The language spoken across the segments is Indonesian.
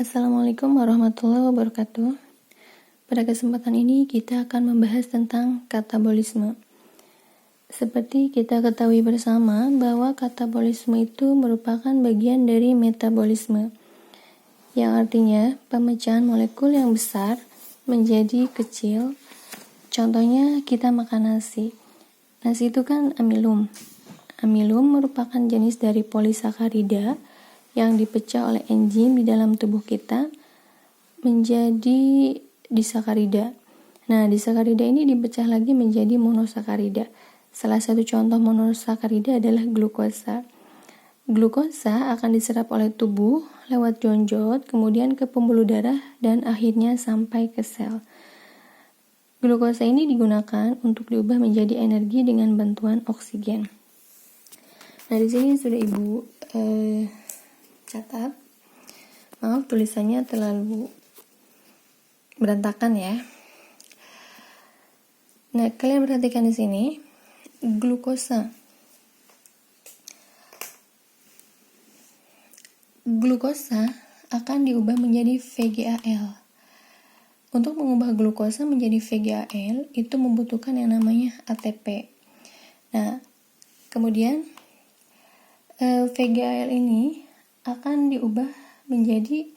Assalamualaikum warahmatullahi wabarakatuh. Pada kesempatan ini kita akan membahas tentang katabolisme. Seperti kita ketahui bersama bahwa katabolisme itu merupakan bagian dari metabolisme, yang artinya pemecahan molekul yang besar menjadi kecil. Contohnya kita makan nasi. Nasi itu kan amilum. Amilum merupakan jenis dari polisakarida yang dipecah oleh enzim di dalam tubuh kita menjadi disakarida. Nah, disakarida ini dipecah lagi menjadi monosakarida. Salah satu contoh monosakarida adalah glukosa. Glukosa akan diserap oleh tubuh lewat jonjot, kemudian ke pembuluh darah, dan akhirnya sampai ke sel. Glukosa ini digunakan untuk diubah menjadi energi dengan bantuan oksigen. Nah, di sini sudah Ibu catat. Maaf, tulisannya terlalu berantakan ya. Nah, kalian perhatikan di sini, glukosa. Glukosa akan diubah menjadi VGAL. Untuk mengubah glukosa menjadi VGAL itu membutuhkan yang namanya ATP. Nah, kemudian VGAL ini akan diubah menjadi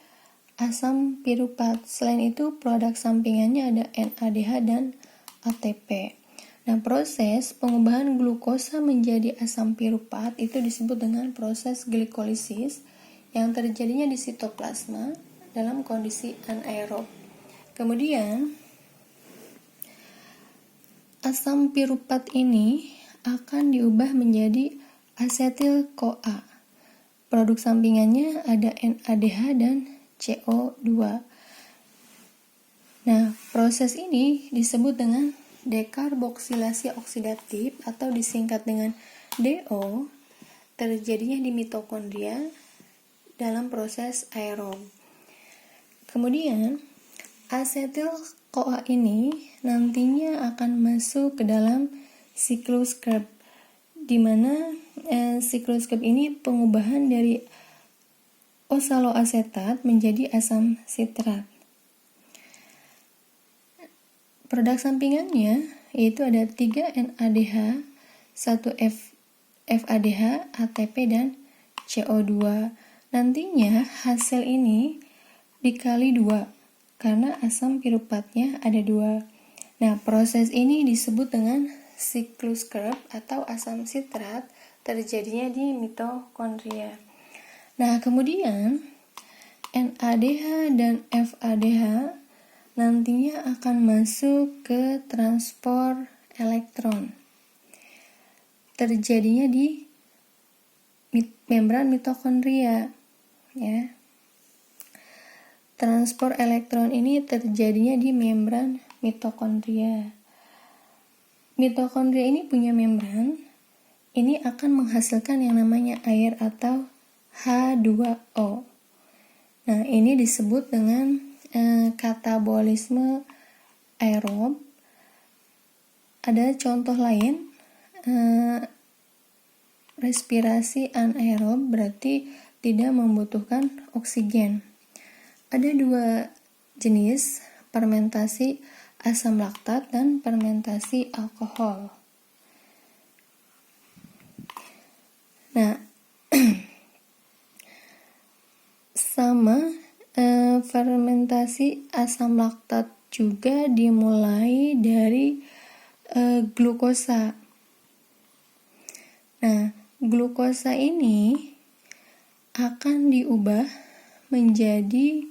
asam piruvat. Selain itu, produk sampingannya ada NADH dan ATP. Nah, proses pengubahan glukosa menjadi asam piruvat itu disebut dengan proses glikolisis yang terjadinya di sitoplasma dalam kondisi anaerob. Kemudian, asam piruvat ini akan diubah menjadi asetil-CoA. Produk sampingannya ada NADH dan CO2. Nah, proses ini disebut dengan dekarboksilasi oksidatif atau disingkat dengan DO, terjadinya di mitokondria dalam proses aerob. Kemudian, asetil-CoA ini nantinya akan masuk ke dalam siklus Krebs, di mana siklus Krebs ini pengubahan dari oksaloasetat menjadi asam sitrat. Produk sampingannya yaitu ada 3 NADH, 1 FADH, ATP, dan CO2. Nantinya hasil ini dikali 2 karena asam piruvatnya ada 2. Nah, proses ini disebut dengan siklus Krebs atau asam sitrat terjadinya di mitokondria. Nah, kemudian NADH dan FADH nantinya akan masuk ke transport elektron. Terjadinya di membran mitokondria, ya. Transport elektron ini terjadinya di membran mitokondria. Mitokondria ini punya membran. Ini akan menghasilkan yang namanya air atau H2O. Nah, ini disebut dengan katabolisme aerob. Ada contoh lain, respirasi anaerob, berarti tidak membutuhkan oksigen. Ada 2 jenis, fermentasi asam laktat dan fermentasi alkohol. Nah, sama fermentasi asam laktat juga dimulai dari glukosa. Nah, glukosa ini akan diubah menjadi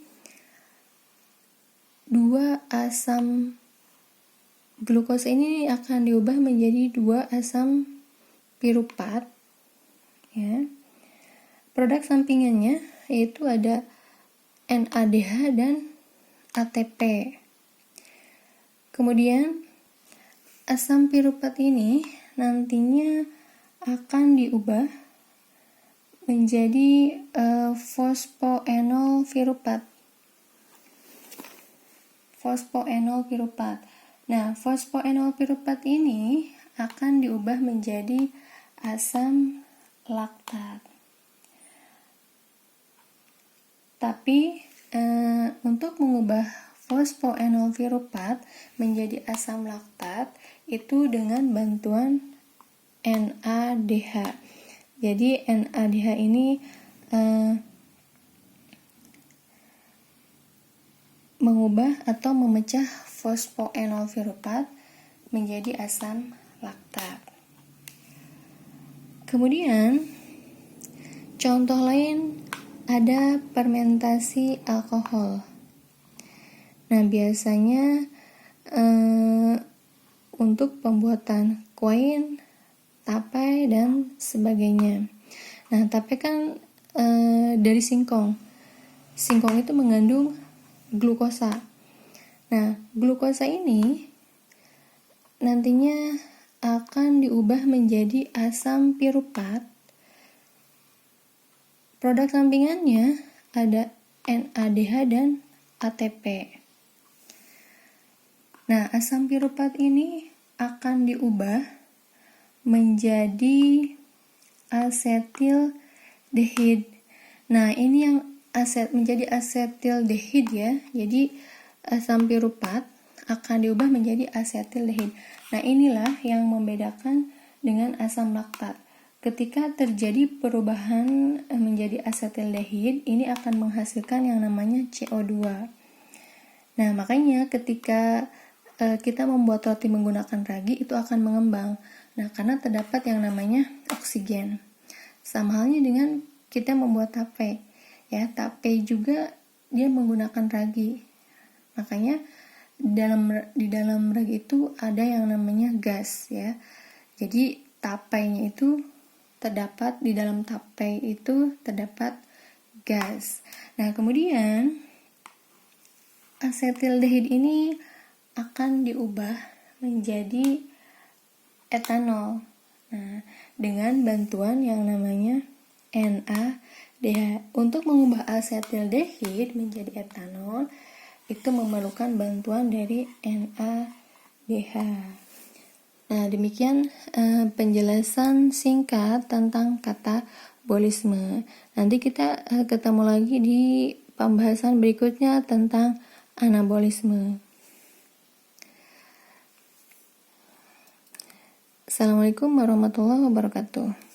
2 asam. Glukosa ini akan diubah menjadi 2 asam piruvat, ya. Produk sampingannya yaitu ada NADH dan ATP. Kemudian asam piruvat ini nantinya akan diubah menjadi fosfoenol piruvat. Nah, fosfoenol piruvat ini akan diubah menjadi asam laktat. Tapi untuk mengubah fosfoenol piruvat menjadi asam laktat itu dengan bantuan NADH. Jadi NADH ini mengubah atau memecah fosfoenol piruvat menjadi asam laktat. Kemudian contoh lain ada fermentasi alkohol. Nah, biasanya untuk pembuatan kue, tape, dan sebagainya. Nah, tape kan dari singkong. Singkong itu mengandung glukosa. Nah, glukosa ini nantinya akan diubah menjadi asam piruvat. Produk sampingannya ada NADH dan ATP. Nah, asam piruvat ini akan diubah menjadi asetildehid. Nah, ini yang menjadi asetildehid ya. Jadi asam piruvat akan diubah menjadi asetildehid. Nah, inilah yang membedakan dengan asam laktat. Ketika terjadi perubahan menjadi asetildehid, ini akan menghasilkan yang namanya CO2. Nah, makanya ketika kita membuat roti menggunakan ragi, itu akan mengembang. Nah, karena terdapat yang namanya oksigen. Sama halnya dengan kita membuat tape. Ya, tape juga dia menggunakan ragi. Makanya di dalam ragi itu ada yang namanya gas ya. Jadi tapenya itu terdapat di dalam tape itu terdapat gas. Nah, kemudian asetildehid ini akan diubah menjadi etanol. Nah, dengan bantuan yang namanya NADH. Untuk mengubah asetildehid menjadi etanol itu memerlukan bantuan dari NADH. Nah, demikian penjelasan singkat tentang katabolisme. Nanti kita ketemu lagi di pembahasan berikutnya tentang anabolisme. Assalamualaikum warahmatullahi wabarakatuh.